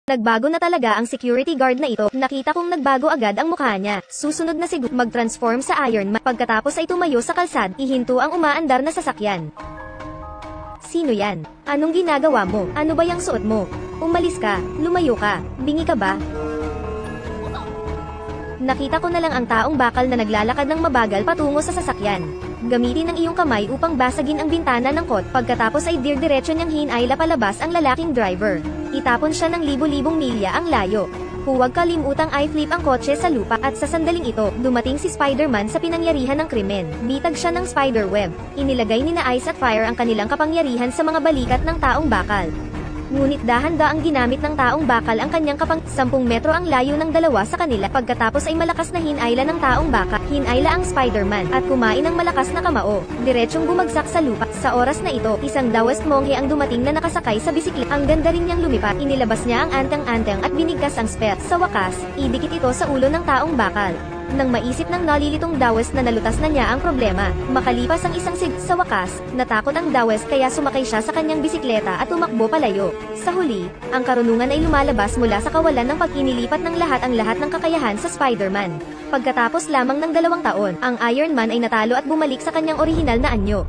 Nagbago na talaga ang security guard na ito. Nakita kong nagbago agad ang mukha niya. Susunod na siguro mag-transform sa Iron Man. Pagkatapos ay tumayo sa kalsad, ihinto ang umaandar na sasakyan. Sino yan? Anong ginagawa mo? Ano ba yung suot mo? Umalis ka, lumayo ka, bingi ka ba? Nakita ko na lang ang taong bakal na naglalakad ng mabagal patungo sa sasakyan. Gamitin ang iyong kamay upang basagin ang bintana ng kot, pagkatapos ay diretso niyang hinayla palabas ang lalaking driver. Itapon siya ng libo-libong milya ang layo. Huwag kalimutang i-flip ang kotse sa lupa, at sa sandaling ito, dumating si Spider-Man sa pinangyarihan ng krimen. Bitag siya ng spiderweb. Inilagay ni na Ice at Fire ang kanilang kapangyarihan sa mga balikat ng taong bakal. Ngunit dahan-daang ginamit ng taong bakal ang kanyang 10 metro ang layo ng dalawa sa kanila. Pagkatapos ay malakas na hinayla ng taong bakal. Hinayla ang Spider-Man at kumain ng malakas na kamao. Diretsyong bumagsak sa lupa. Sa oras na ito, isang Taoist monghe ang dumating na nakasakay sa bisikleta. Ang ganda rin niyang lumipat. Inilabas niya ang anteng-anteng at binigkas ang spell. Sa wakas, idikit ito sa ulo ng taong bakal. Nang maisip ng nalilitong Taoist na nalutas na niya ang problema, makalipas ang isang sa wakas, natakot ang Taoist kaya sumakay siya sa kanyang bisikleta at tumakbo palayo. Sa huli, ang karunungan ay lumalabas mula sa kawalan ng pag-inilipat ng lahat ng kakayahan sa Spider-Man. Pagkatapos lamang ng 2 taon, ang Iron Man ay natalo at bumalik sa kanyang orihinal na anyo.